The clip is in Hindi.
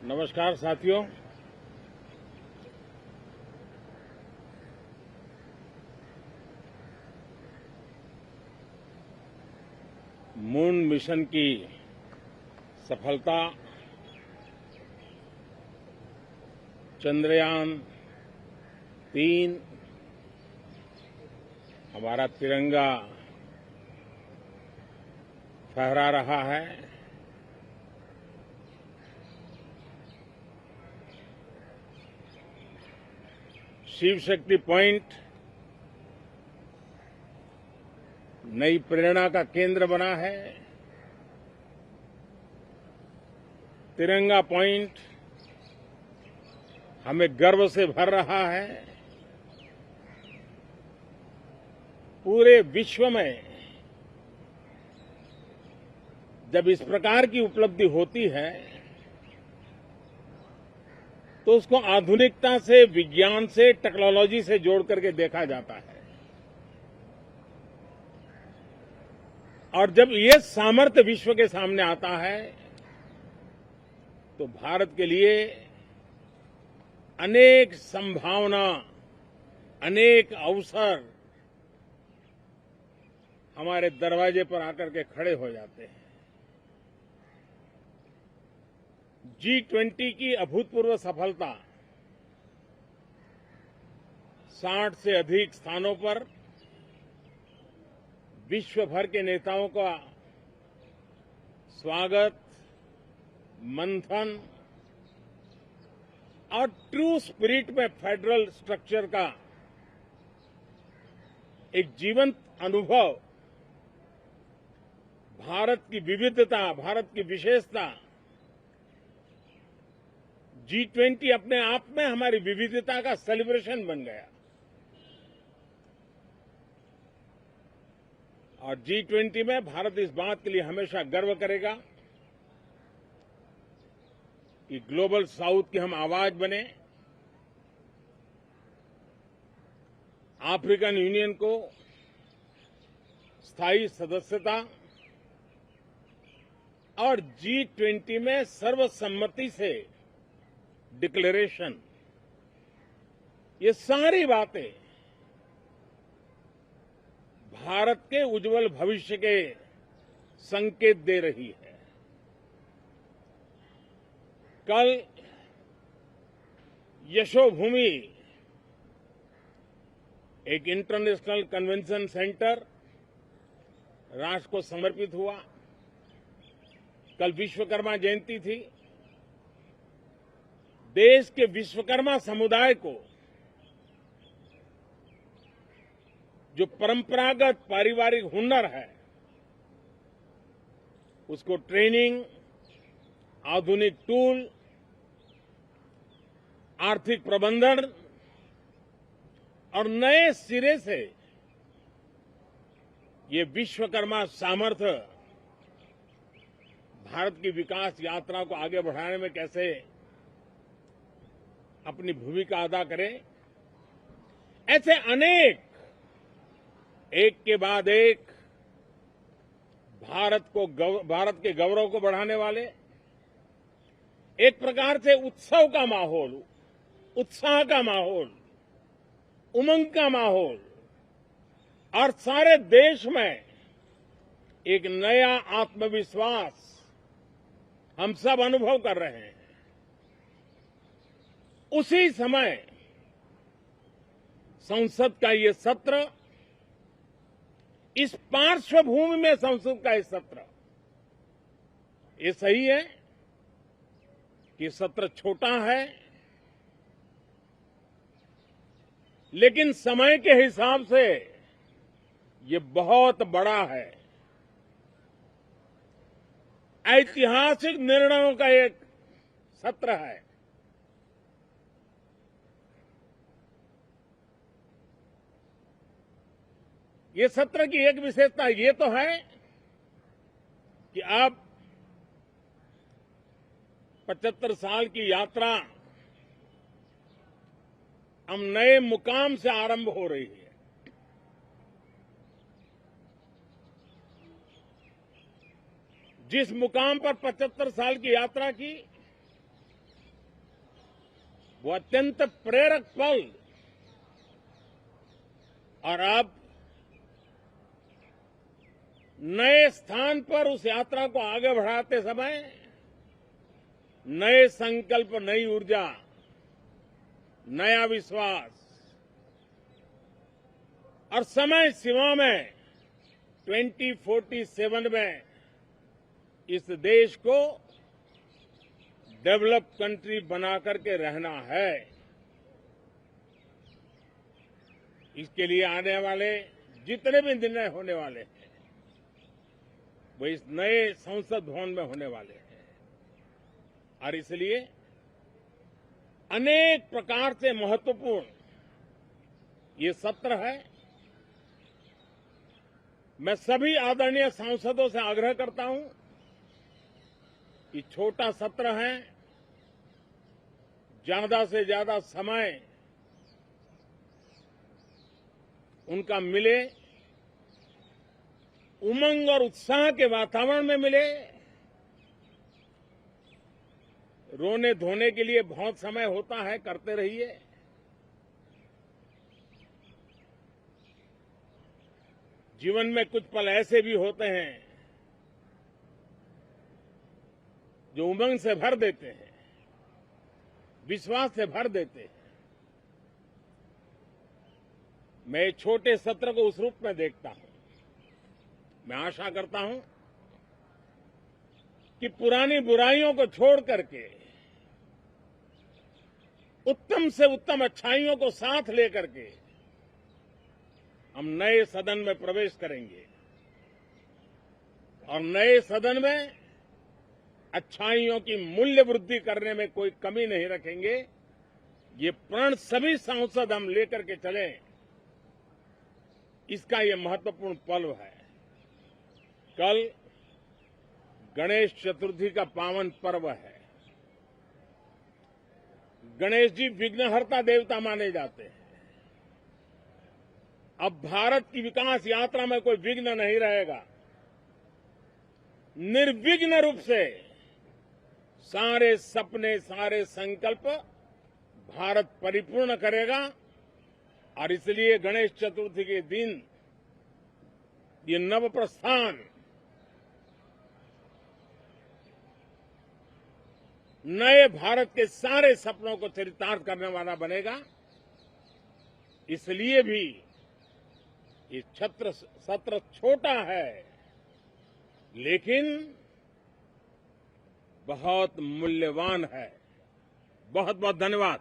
नमस्कार साथियों। मून मिशन की सफलता, चंद्रयान-3 हमारा तिरंगा फहरा रहा है। शिव शक्ति पॉइंट नई प्रेरणा का केंद्र बना है। तिरंगा पॉइंट हमें गर्व से भर रहा है। पूरे विश्व में जब इस प्रकार की उपलब्धि होती है तो उसको आधुनिकता से, विज्ञान से, टेक्नोलॉजी से जोड़ करके देखा जाता है। और जब ये सामर्थ्य विश्व के सामने आता है तो भारत के लिए अनेक संभावना, अनेक अवसर हमारे दरवाजे पर आकर के खड़े हो जाते हैं। G20 की अभूतपूर्व सफलता, 60 से अधिक स्थानों पर विश्व भर के नेताओं का स्वागत, मंथन और ट्रू स्पिरिट में फेडरल स्ट्रक्चर का एक जीवंत अनुभव, भारत की विविधता, भारत की विशेषता। G20 अपने आप में हमारी विविधता का सेलिब्रेशन बन गया। और G20 में भारत इस बात के लिए हमेशा गर्व करेगा कि ग्लोबल साउथ की हम आवाज बने। अफ्रीकन यूनियन को स्थायी सदस्यता और G20 में सर्वसम्मति से डिक्लेरेशन, ये सारी बातें भारत के उज्जवल भविष्य के संकेत दे रही है। कल यशोभूमि, एक इंटरनेशनल कन्वेंशन सेंटर राष्ट्र को समर्पित हुआ। कल विश्वकर्मा जयंती थी। देश के विश्वकर्मा समुदाय को जो परंपरागत पारिवारिक हुनर है, उसको ट्रेनिंग, आधुनिक टूल, आर्थिक प्रबंधन और नए सिरे से ये विश्वकर्मा सामर्थ्य भारत की विकास यात्रा को आगे बढ़ाने में कैसे अपनी भूमिका अदा करें, ऐसे अनेक एक के बाद एक भारत के गौरव को बढ़ाने वाले, एक प्रकार से उत्सव का माहौल, उत्साह का माहौल, उमंग का माहौल और सारे देश में एक नया आत्मविश्वास हम सब अनुभव कर रहे हैं। उसी समय संसद का ये सत्र, इस पार्श्वभूमि में संसद का ये सत्र, ये सही है कि सत्र छोटा है, लेकिन समय के हिसाब से ये बहुत बड़ा है। ऐतिहासिक निर्णयों का एक सत्र है। ये सत्र की एक विशेषता ये तो है कि अब 75 साल की यात्रा हम नए मुकाम से आरंभ हो रही है। जिस मुकाम पर 75 साल की यात्रा की, वो अत्यंत प्रेरक पल और अब नए स्थान पर उस यात्रा को आगे बढ़ाते समय नए संकल्प, नई ऊर्जा, नया विश्वास और समय सीमा में 2047 में इस देश को डेवलप कंट्री बना करके रहना है। इसके लिए आने वाले जितने भी निर्णय होने वाले हैं वो इस नए संसद भवन में होने वाले हैं और इसलिए अनेक प्रकार से महत्वपूर्ण ये सत्र है। मैं सभी आदरणीय सांसदों से आग्रह करता हूं कि छोटा सत्र है, ज्यादा से ज्यादा समय उनका मिले, उमंग और उत्साह के वातावरण में मिले। रोने धोने के लिए बहुत समय होता है, करते रहिए। जीवन में कुछ पल ऐसे भी होते हैं जो उमंग से भर देते हैं, विश्वास से भर देते हैं। मैं छोटे सत्र को उस रूप में देखता हूं। मैं आशा करता हूं कि पुरानी बुराइयों को छोड़ करके उत्तम से उत्तम अच्छाइयों को साथ लेकर के हम नए सदन में प्रवेश करेंगे और नए सदन में अच्छाइयों की मूल्य वृद्धि करने में कोई कमी नहीं रखेंगे। ये प्रण सभी सांसद हम लेकर के चलें, इसका ये महत्वपूर्ण पल है। कल गणेश चतुर्थी का पावन पर्व है। गणेश जी विघ्नहर्ता देवता माने जाते हैं। अब भारत की विकास यात्रा में कोई विघ्न नहीं रहेगा। निर्विघ्न रूप से सारे सपने, सारे संकल्प भारत परिपूर्ण करेगा और इसलिए गणेश चतुर्थी के दिन ये नव प्रस्थान नए भारत के सारे सपनों को चरितार्थ करने वाला बनेगा। इसलिए भी ये सत्र छोटा है लेकिन बहुत मूल्यवान है। बहुत बहुत धन्यवाद।